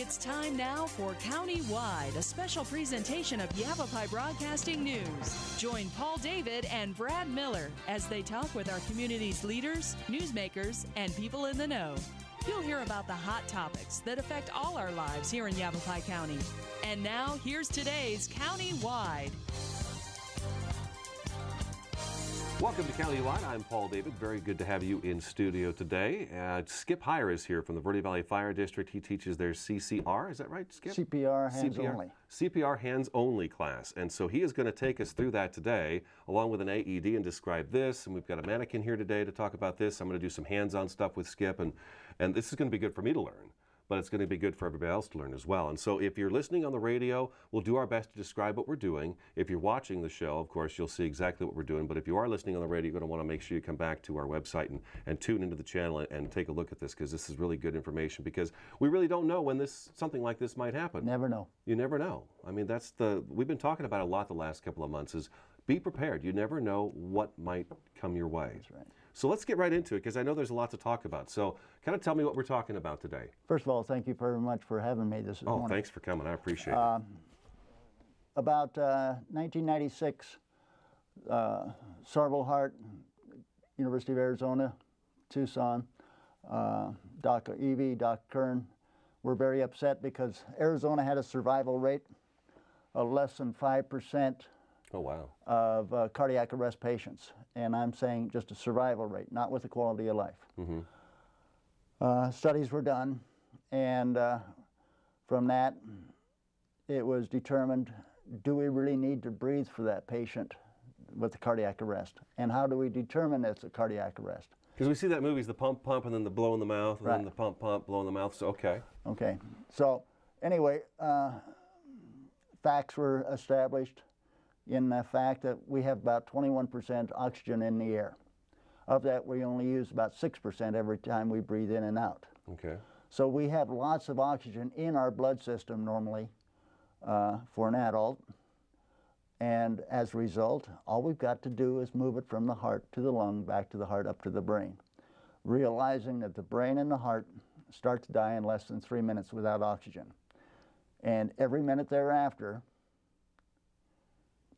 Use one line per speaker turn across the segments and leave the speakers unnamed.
It's time now for County-Wide, a special presentation of Yavapai Broadcasting News. Join Paul David and Brad Miller as they talk with our community's leaders, newsmakers, and people in the know. You'll hear about the hot topics that affect all our lives here in Yavapai County. And now, here's today's County-Wide.
Welcome to County-Wide. I'm Paul David. Very good to have you in studio today. Skip Heyer is here from the Verde Valley Fire District. He teaches their CCR, is that right, Skip?
CPR hands only.
CPR hands only class. And so he is going to take us through that today, along with an AED, and describe this. And we've got a mannequin here today to talk about this. I'm going to do some hands-on stuff with Skip, and this is going to be good for me to learn, but it's going to be good for everybody else to learn as well. And so if you're listening on the radio, we'll do our best to describe what we're doing. If you're watching the show, of course, you'll see exactly what we're doing. But if you are listening on the radio, you're going to want to make sure you come back to our website and tune into the channel and take a look at this, because this is really good information, because we really don't know when something like this might happen.
Never know.
You never know. I mean, we've been talking about it a lot the last couple of months, is be prepared. You never know what might come your way.
That's right.
So let's get right into it, because I know there's a lot to talk about. So kind of tell me what we're talking about today.
First of all, thank you very much for having me this morning.
Oh, thanks for coming. I appreciate it.
About 1996, Sarble Hart, University of Arizona, Tucson, Dr. Evie, Dr. Kern were very upset because Arizona had a survival rate of less than 5%.
Oh, wow.
Of cardiac arrest patients. And I'm saying just a survival rate, not with the quality of life. Mm-hmm. Studies were done, and from that, it was determined, do we really need to breathe for that patient with the cardiac arrest? And how do we determine it's a cardiac arrest?
Because we see that movies, the pump, pump, and then the blow in the mouth, and then the pump, pump, blow in the mouth. So, okay.
Okay. So, anyway, facts were established in the fact that we have about 21% oxygen in the air. Of that, we only use about 6% every time we breathe in and out.
Okay.
So we have lots of oxygen in our blood system normally for an adult. And as a result, all we've got to do is move it from the heart to the lung, back to the heart, up to the brain, realizing that the brain and the heart start to die in less than 3 minutes without oxygen. And every minute thereafter,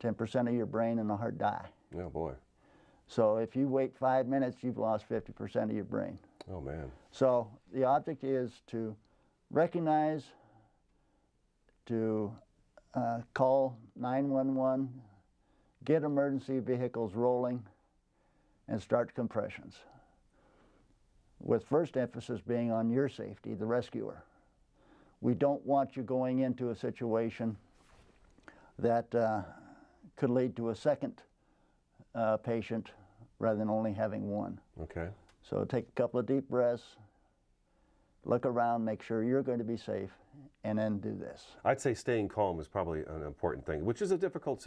10% of your brain and the heart die.
Oh, boy.
So if you wait 5 minutes, you've lost 50% of your brain.
Oh, man.
So the object is to recognize, to call 911, get emergency vehicles rolling, and start compressions, with first emphasis being on your safety, the rescuer. We don't want you going into a situation that could lead to a second patient rather than only having one. Okay. So take a couple of deep breaths, look around, make sure you're going to be safe, and then do this.
I'd say staying calm is probably an important thing, which is a difficult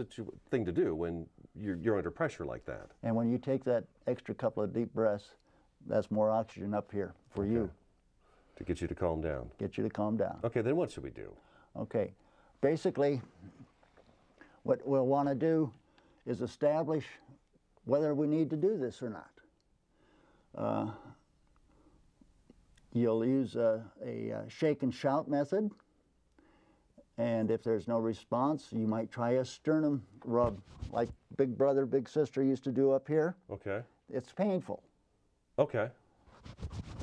thing to do when you're under pressure like that.
And when you take that extra couple of deep breaths, that's more oxygen up here for you.
To get you to calm down.
Get you to calm down.
Okay, then what should we do?
Okay. Basically, what we'll want to do is establish whether we need to do this or not. You'll use a shake and shout method, and if there's no response, you might try a sternum rub, like Big Brother, Big Sister used to do up here. Okay. It's painful.
Okay.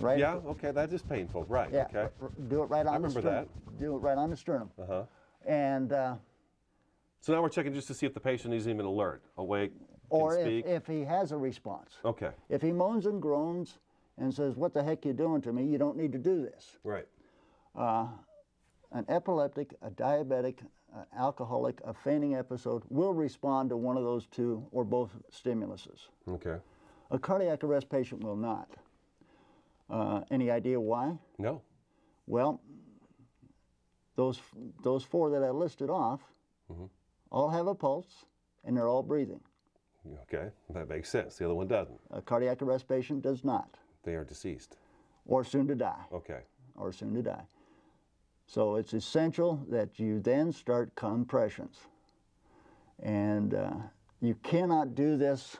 Right?
Yeah, okay, that is painful, right,
yeah.
Okay.
Do it right on the sternum.
I remember that.
Do it right on the sternum.
Uh-huh.
And
so now we're checking just to see if the patient is even alert, awake,
or
can speak.
if he has a response.
Okay.
If he moans and groans and says, "What the heck you doing to me?" you don't need to do this.
Right.
An epileptic, a diabetic, an alcoholic, a fainting episode will respond to one of those two or both stimuluses. Okay. A cardiac arrest patient will not. Any idea why?
No.
Well, those four that I listed off all have a pulse, and they're all breathing.
Okay, that makes sense. The other one doesn't.
A cardiac arrest patient does not.
They are deceased.
Or soon to die.
Okay.
Or soon to die. So it's essential that you then start compressions. And you cannot do this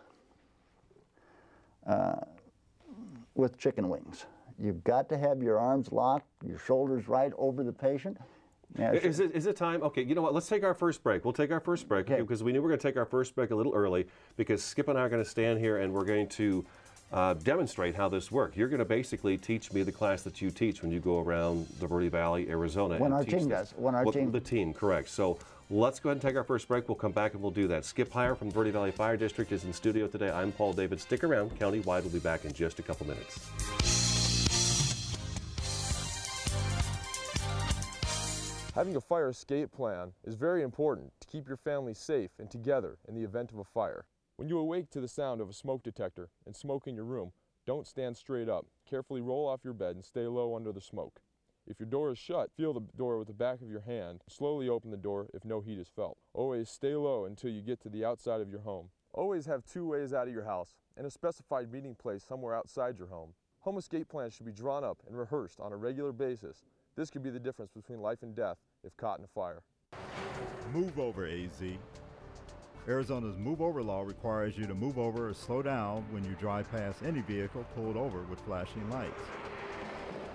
with chicken wings. You've got to have your arms locked, your shoulders right over the patient. Now,
Is it time? Okay, you know what? Let's take our first break. We'll take our first break because we knew we were going to take our first break a little early because Skip and I are going to stand here and we're going to demonstrate how this works. You're going to basically teach me the class that you teach when you go around the Verde Valley, Arizona.
When our team does.
The team, correct. So let's go ahead and take our first break. We'll come back and we'll do that. Skip Hire from Verde Valley Fire District is in studio today. I'm Paul David. Stick around. Countywide will be back in just a couple minutes.
Having a fire escape plan is very important to keep your family safe and together in the event of a fire. When you awake to the sound of a smoke detector and smoke in your room, don't stand straight up. Carefully roll off your bed and stay low under the smoke. If your door is shut, feel the door with the back of your hand. Slowly open the door if no heat is felt. Always stay low until you get to the outside of your home. Always have 2 ways out of your house and a specified meeting place somewhere outside your home. Home escape plans should be drawn up and rehearsed on a regular basis. This could be the difference between life and death if caught in a fire.
Move over, AZ. Arizona's move over law requires you to move over or slow down when you drive past any vehicle pulled over with flashing lights.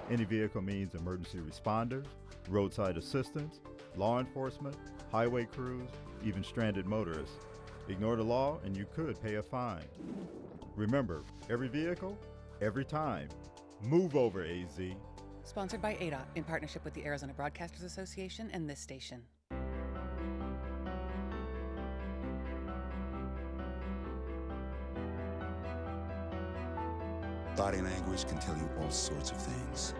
Any vehicle means emergency responders, roadside assistance, law enforcement, highway crews, even stranded motorists. Ignore the law and you could pay a fine. Remember, every vehicle, every time. Move over, AZ.
Sponsored by ADOT in partnership with the Arizona Broadcasters Association and this station.
Body language can tell you all sorts of things.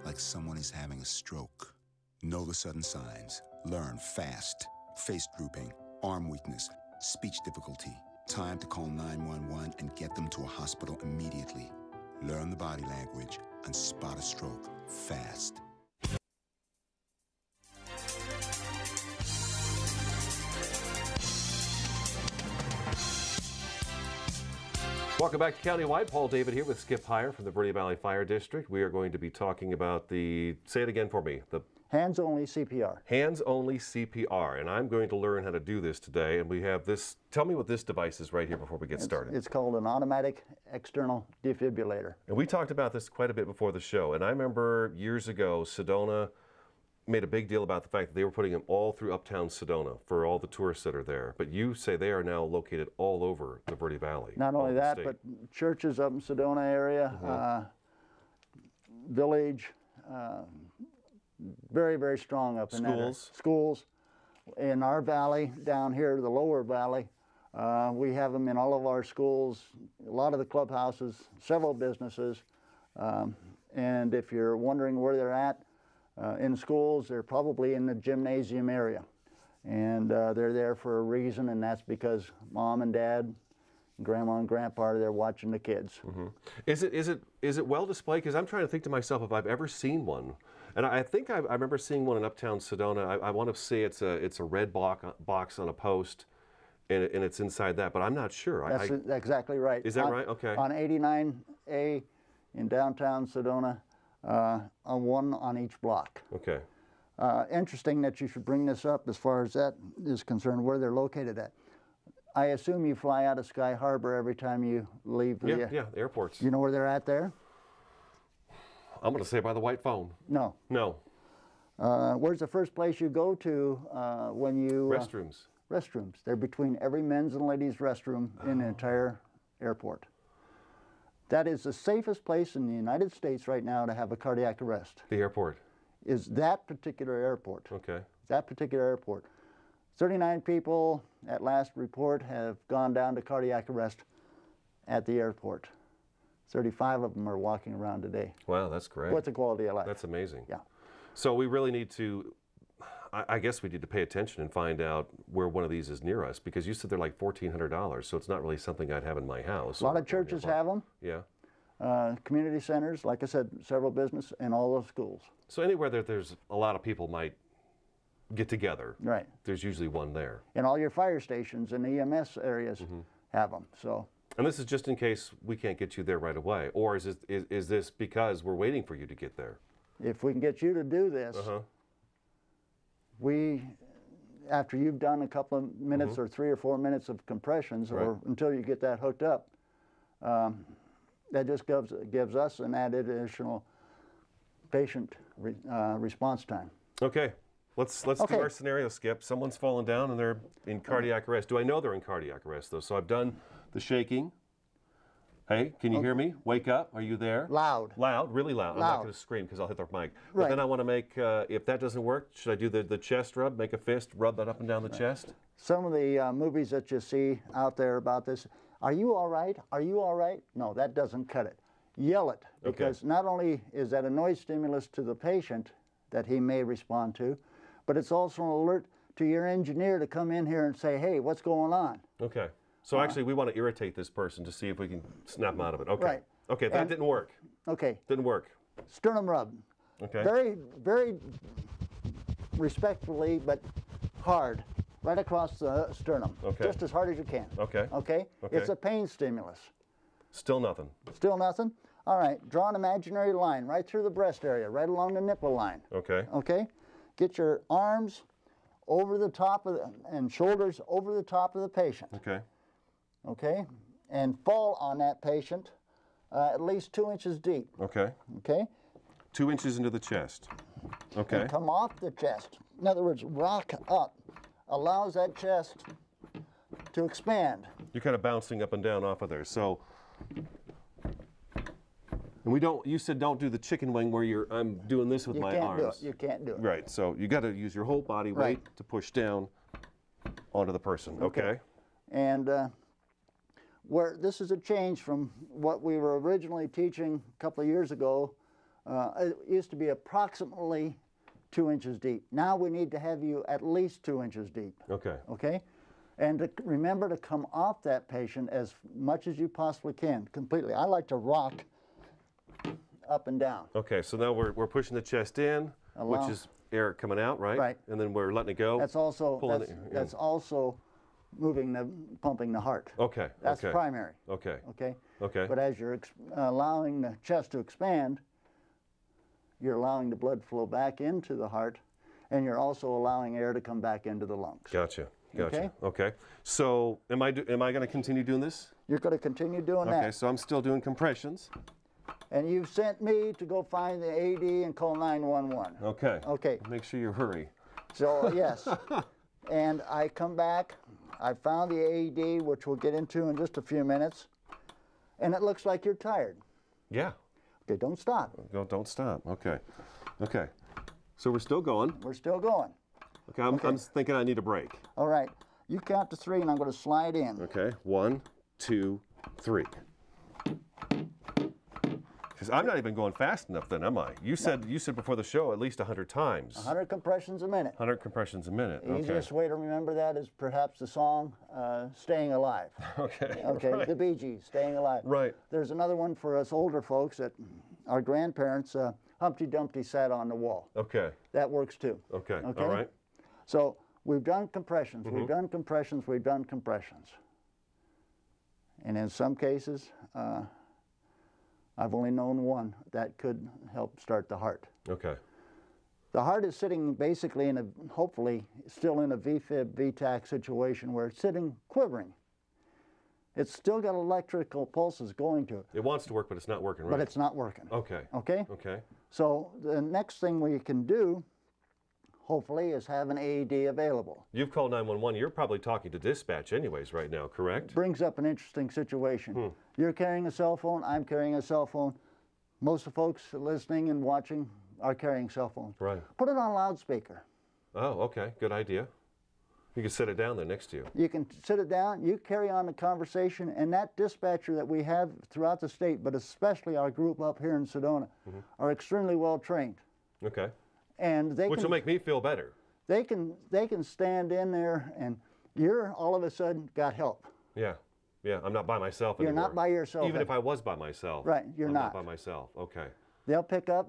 Like someone is having a stroke. Know the sudden signs. Learn fast. Face drooping, arm weakness, speech difficulty. Time to call 911 and get them to a hospital immediately. Learn the body language and spot a stroke fast.
Welcome back to Countywide. Paul David here with Skip Hire from the Verde Valley Fire District. We are going to be talking about the, say it again for me, the
hands-only CPR.
Hands-only CPR, and I'm going to learn how to do this today. And we have this, tell me what this device is right here before we get started.
It's called an automatic external defibrillator.
And we talked about this quite a bit before the show. And I remember years ago, Sedona made a big deal about the fact that they were putting them all through uptown Sedona for all the tourists that are there. But you say they are now located all over the Verde Valley.
Not only that, but churches up in Sedona area, village, very, very strong up in that area. Schools. In our valley, down here, the lower valley, we have them in all of our schools, a lot of the clubhouses, several businesses. And if you're wondering where they're at, in schools, they're probably in the gymnasium area. And they're there for a reason, and that's because mom and dad, grandma and grandpa are there watching the kids.
Is it well displayed? Because I'm trying to think to myself if I've ever seen one. And I think I remember seeing one in uptown Sedona. I want to say it's a red box on a post, and it's inside that, but I'm not sure.
That's exactly right.
Is that right? Okay.
On 89A in downtown Sedona, on one on each block.
Okay.
Interesting that you should bring this up as far as that is concerned, where they're located at. I assume you fly out of Sky Harbor every time you leave the...
Yeah, the airports.
You know where they're at there?
I'm going to say by the white phone.
No.
No.
Where's the first place you go to when you...
Restrooms.
Restrooms. They're between every men's and ladies' restroom in the entire airport. That is the safest place in the United States right now to have a cardiac arrest.
The airport.
Is that particular airport.
Okay.
That particular airport. 39 people at last report have gone down to cardiac arrest at the airport. 35 of them are walking around today.
Wow, that's great.
What's the quality of life?
That's amazing.
Yeah.
So we really need to, I guess we need to pay attention and find out where one of these is near us, because you said they're like $1,400, so it's not really something I'd have in my house.
A lot of churches have them.
Yeah.
Community centers, like I said, several business and all those schools.
So anywhere that there's a lot of people might get together,
right?
There's usually one there.
And all your fire stations and EMS areas have them. So.
And this is just in case we can't get you there right away, or is this because we're waiting for you to get there?
If we can get you to do this, after you've done a couple of minutes or 3 or 4 minutes of compressions, or until you get that hooked up, that just gives us an added additional patient response time.
Okay. Let's do our scenario, Skip. Someone's fallen down and they're in cardiac arrest. Do I know they're in cardiac arrest, though? So I've done the shaking. Hey, can you hear me? Wake up. Are you there?
Loud.
Loud, really loud. I'm not going to scream because I'll hit the mic. But then I want to make, if that doesn't work, should I do the chest rub? Make a fist, rub that up and down the chest?
Some of the movies that you see out there about this, are you all right? Are you all right? No, that doesn't cut it. Yell it, because not only is that a noise stimulus to the patient that he may respond to, but it's also an alert to your engineer to come in here and say, hey, what's going on?
Okay. So actually, we want to irritate this person to see if we can snap them out of it. Okay.
Right.
Okay, that didn't work.
Okay.
Didn't work.
Sternum rub.
Okay.
Very, very respectfully, but hard, right across the sternum.
Okay.
Just as hard as you can.
Okay.
Okay? It's a pain stimulus.
Still nothing.
Still nothing? All right. Draw an imaginary line right through the breast area, right along the nipple line.
Okay.
Okay? Get your arms over the top of and shoulders over the top of the patient.
Okay.
Okay? And fall on that patient at least 2 inches deep.
Okay.
Okay?
2 inches into the chest. Okay.
And come off the chest. In other words, rock up. Allows that chest to expand.
You're kind of bouncing up and down off of there. So, and we don't, you said don't do the chicken wing where I'm doing this with my arms.
You can't do it.
Right. So you got to use your whole body weight to push down onto the person. Okay.
And where this is a change from what we were originally teaching a couple of years ago. It used to be approximately 2 inches deep. Now we need to have you at least 2 inches deep.
Okay.
Okay? And to remember to come off that patient as much as you possibly can, completely. I like to rock up and down.
Okay, so now we're pushing the chest in, which is air coming out, right?
Right.
And then we're letting it go.
That's also pumping the heart.
Okay.
That's primary.
Okay.
Okay.
Okay.
But as you're allowing the chest to expand, you're allowing the blood flow back into the heart, and you're also allowing air to come back into the lungs.
Gotcha.
Okay.
Okay. So am I going to continue doing this?
You're going to continue doing that.
Okay. So I'm still doing compressions.
And you've sent me to go find the AD and call 911.
Okay.
Okay.
Make sure you hurry.
So yes. And I come back. I found the AED, which we'll get into in just a few minutes. And it looks like you're tired.
Yeah.
Okay, don't stop.
Don't stop. Okay. Okay. So we're still going.
We're still going.
Okay, I'm thinking I need a break.
All right. You count to 3, and I'm going to slide in.
Okay. 1, 2, 3. Because I'm not even going fast enough then, am I? You said before the show at least 100 times.
100 compressions a minute.
100 compressions a minute.
The easiest way to remember that is perhaps the song Staying Alive.
Okay.
Okay,
right.
the Bee Gees, Staying Alive.
Right.
There's another one for us older folks that our grandparents, Humpty Dumpty sat on the wall.
Okay.
That works too.
Okay.
Okay?
All right.
So we've done compressions, we've done compressions, we've done compressions. And in some cases, I've only known one that could help start the heart.
Okay.
The heart is sitting basically in hopefully still in a VFib, VTAC situation where it's sitting quivering. It's still got electrical pulses going to it.
It wants to work, but it's not working, right?
But it's not working.
Okay.
Okay?
Okay.
So the next thing we can do, hopefully, is have an AED available.
You've called 911. You're probably talking to dispatch anyways right now, correct?
Brings up an interesting situation. You're carrying a cell phone, I'm carrying a cell phone. Most of the folks listening and watching are carrying cell phones.
Right.
Put it on loudspeaker.
Oh, okay. Good idea. You can sit it down there next to you.
You can sit it down, you carry on the conversation, and that dispatcher that we have throughout the state, but especially our group up here in Sedona, are extremely well trained.
Okay.
And they
Which will make me feel better.
They can stand in there, and you're all of a sudden got help.
Yeah. Yeah, I'm not by myself anymore.
You're not by yourself.
Even if I was by myself.
Right, you're
I'm
not.
by myself. Okay.
They'll pick up,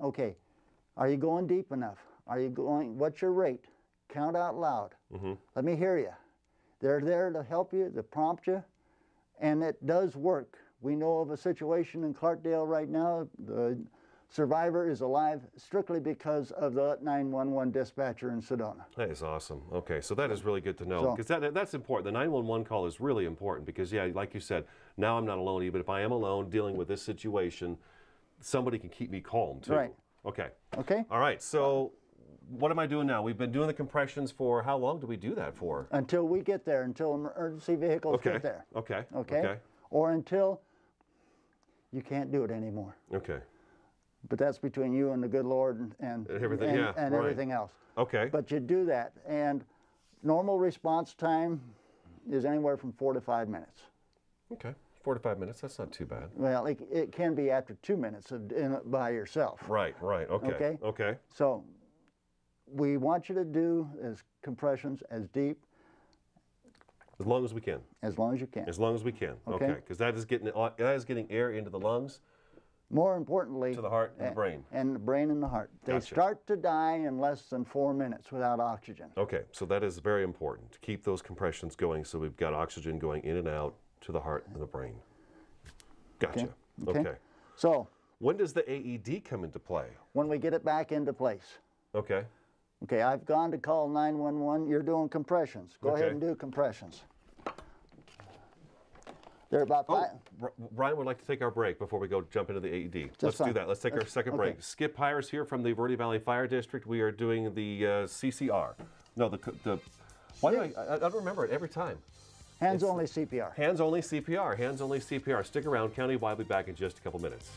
okay, are you going deep enough? Are you going, what's your rate? Count out loud. Let me hear you. They're there to help you, to prompt you, and it does work. We know of a situation in Clarkdale right now, the survivor is alive strictly because of the 911 dispatcher in Sedona.
That is awesome. Okay, so that is really good to know, because that's important. The 911 call is really important because, yeah, like you said, now I'm not alone. Even if I am alone dealing with this situation, somebody can keep me calm too.
Right.
Okay.
Okay.
All right. So what am I doing now? We've been doing the compressions for how long do we do that for?
Until we get there, until emergency vehicles get there.
Okay.
Okay. Or until you can't do it anymore.
Okay.
But that's between you and the good Lord and
everything,
and everything else.
Okay.
But you do that, and normal response time is anywhere from 4 to 5 minutes.
Okay, 4 to 5 minutes. That's not too bad.
Well, it can be after 2 minutes by yourself.
Right. Okay. Okay.
So we want you to do compressions as deep.
As long as we can.
As long as you can.
As long as we can. Okay. Because that is getting air into the lungs.
More importantly,
to the heart and the brain.
And the brain and the heart. They start to die in less than 4 minutes without oxygen.
Okay, so that is very important to keep those compressions going so we've got oxygen going in and out to the heart and the brain. Gotcha. Okay.
So
when does the AED come into play?
When we get it back into place.
Okay.
Okay, I've gone to call 911. You're doing compressions. Go ahead and do compressions. They're about 5.
Brian would like to take our break before we go jump into the AED. Let's do that. Let's take our second break. Skip Hires here from the Verde Valley Fire District. We are doing the CCR. No, why do I don't remember it every time.
Hands-only CPR.
Hands-only CPR. Hands-only CPR. Stick around. Countywide will be back in just a couple minutes.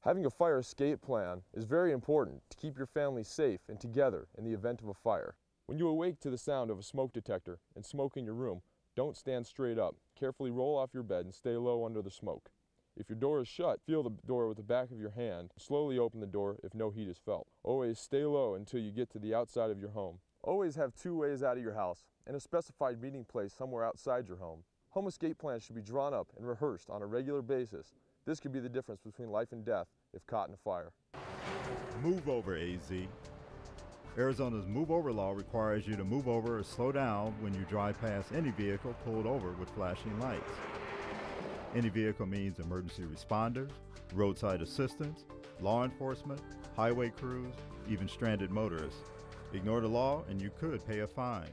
Having a fire escape plan is very important to keep your family safe and together in the event of a fire. When you awake to the sound of a smoke detector and smoke in your room, don't stand straight up. Carefully roll off your bed and stay low under the smoke. If your door is shut, feel the door with the back of your hand. Slowly open the door if no heat is felt. Always stay low until you get to the outside of your home. Always have 2 ways out of your house and a specified meeting place somewhere outside your home. Home escape plans should be drawn up and rehearsed on a regular basis. This could be the difference between life and death if caught in a fire.
Move over, AZ. Arizona's move over law requires you to move over or slow down when you drive past any vehicle pulled over with flashing lights. Any vehicle means emergency responders, roadside assistance, law enforcement, highway crews, even stranded motorists. Ignore the law and you could pay a fine.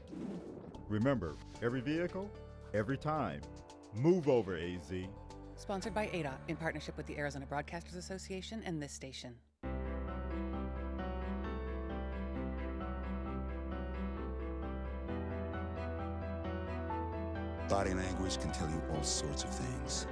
Remember, every vehicle, every time. Move over, AZ.
Sponsored by ADA in partnership with the Arizona Broadcasters Association and this station.
Body language can tell you all sorts of things.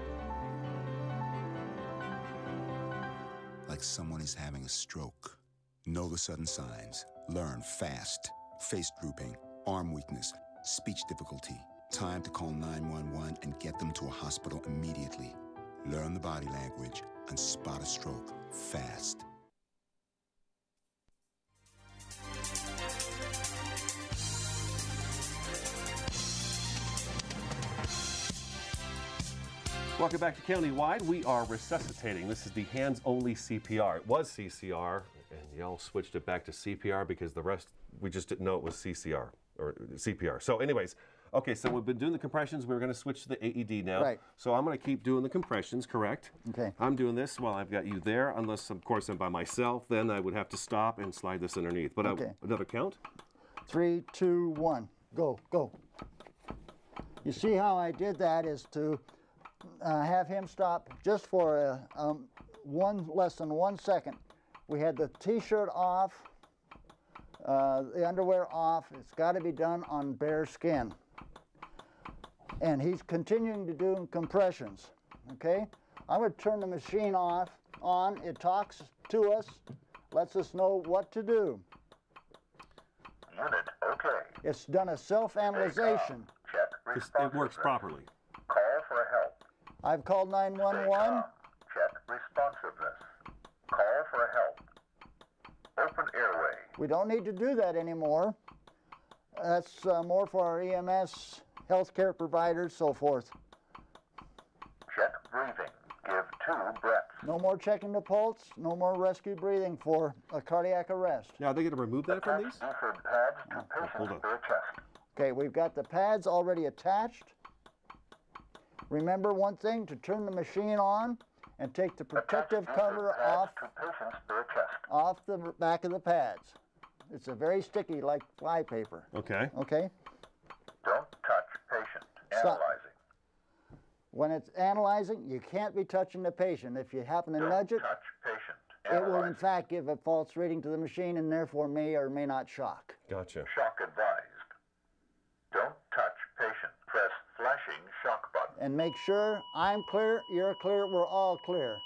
Like someone is having a stroke. Know the sudden signs. Learn fast. Face drooping, arm weakness, speech difficulty. Time to call 911 and get them to a hospital immediately. Learn the body language and spot a stroke fast.
Welcome back to Countywide. We are resuscitating. This is the hands-only CPR. It was CCR, and y'all switched it back to CPR because the rest, we just didn't know it was CCR or CPR. So anyways, okay, so we've been doing the compressions. We're going to switch to the AED now.
Right.
So I'm going to keep doing the compressions, correct?
Okay.
I'm doing this while I've got you there, unless, of course, I'm by myself. Then I would have to stop and slide this underneath. But another count?
3, 2, 1. Go, go. You see how I did that is to have him stop just for less than 1 second. We had the t-shirt off, the underwear off. It's got to be done on bare skin. And he's continuing to do compressions, okay? I'm going to turn the machine on. It talks to us, lets us know what to do.
Unit, okay.
It's done a self-analyzation.
Check responsiveness.
It works properly.
Call for help.
I've called 911.
Check responsiveness. Call for help. Open airway.
We don't need to do that anymore. That's more for our EMS, healthcare providers, so forth.
Check breathing. Give 2 breaths.
No more checking the pulse, no more rescue breathing for a cardiac arrest.
Now, are they going to remove that from these?
Buford pads to
hold
patient's
on.
bare chest.
Okay, we've got the pads already attached. Remember one thing, to turn the machine on and take the protective cover off the back of the pads. It's a very sticky, like fly paper.
Okay.
Okay?
Don't touch patient.
Stop.
Analyzing.
When it's analyzing, you can't be touching the patient. If you happen to nudge it,
Touch patient.
it will in
Analyzing.
fact give a false reading to the machine and therefore may or may not shock.
Gotcha.
Shock advised. Don't touch patient. Press flashing shock button.
And make sure I'm clear, you're clear, we're all clear.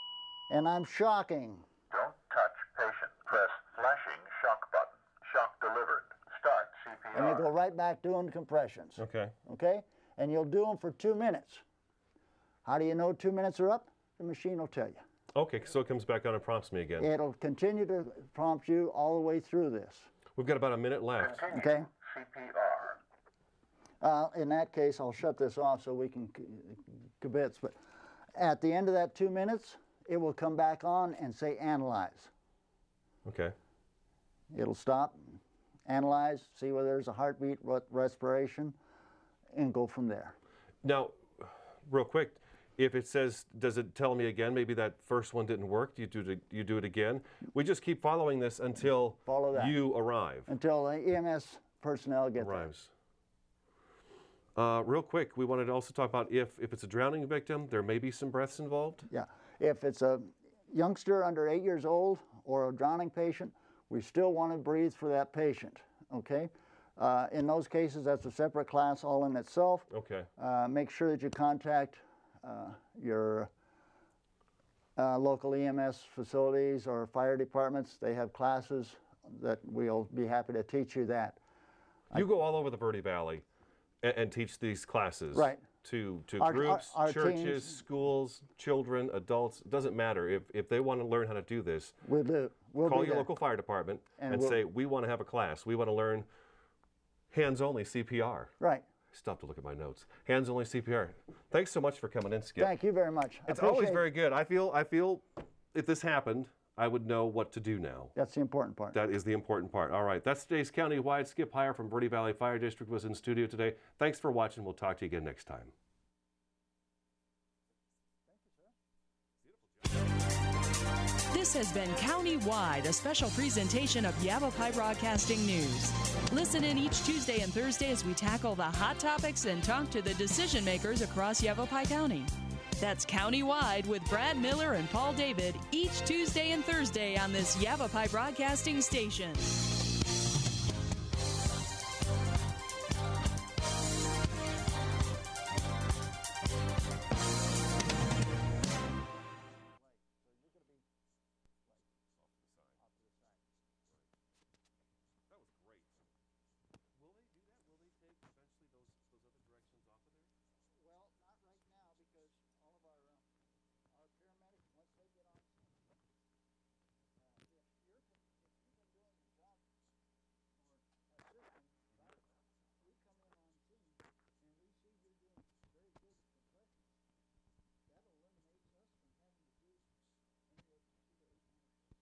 And I'm shocking.
Don't touch patient. Press flashing shock button. Shock delivered. Start CPR.
And you go right back doing compressions.
Okay.
Okay? And you'll do them for 2 minutes. How do you know 2 minutes are up? The machine will tell you.
Okay, so it comes back on and prompts me again.
It'll continue to prompt you all the way through this.
We've got about a minute left.
Continue
Okay?
CPR.
In that case, I'll shut this off so we can kibitz. But at the end of that 2 minutes, it will come back on and say analyze.
Okay.
It'll stop, analyze, see whether there's a heartbeat, respiration, and go from there.
Now, real quick, if it says, does it tell me again, maybe that first one didn't work, you do it again? We just keep following this until you arrive.
Until the EMS personnel get there.
Arrives. Real quick, we wanted to also talk about if it's a drowning victim, there may be some breaths involved.
Yeah. If it's a youngster under 8 years old or a drowning patient, we still want to breathe for that patient, okay? In those cases, that's a separate class all in itself.
Okay.
Make sure that you contact your local EMS facilities or fire departments. They have classes that we'll be happy to teach you that.
You go all over the Verde Valley and teach these classes.
Right.
To
Our
groups, churches,
teams,
schools, children, adults. It doesn't matter. If they want to learn how to do this,
we'll do.
call
do
your
that.
local fire department and
we'll,
say, we want to have a class. We want to learn hands-only CPR.
Right.
Stop to look at my notes. Hands-only CPR. Thanks so much for coming in, Skip.
Thank you very much.
It's always very good. I feel if this happened, I would know what to do now.
That's the important part.
That is the important part. All right. That's today's county-wide. Skip Hire from Verde Valley Fire District was in studio today. Thanks for watching. We'll talk to you again next time.
This has been County-Wide, a special presentation of Yavapai Broadcasting News. Listen in each Tuesday and Thursday as we tackle the hot topics and talk to the decision makers across Yavapai County. That's County-Wide with Brad Miller and Paul David each Tuesday and Thursday on this Yavapai Broadcasting station.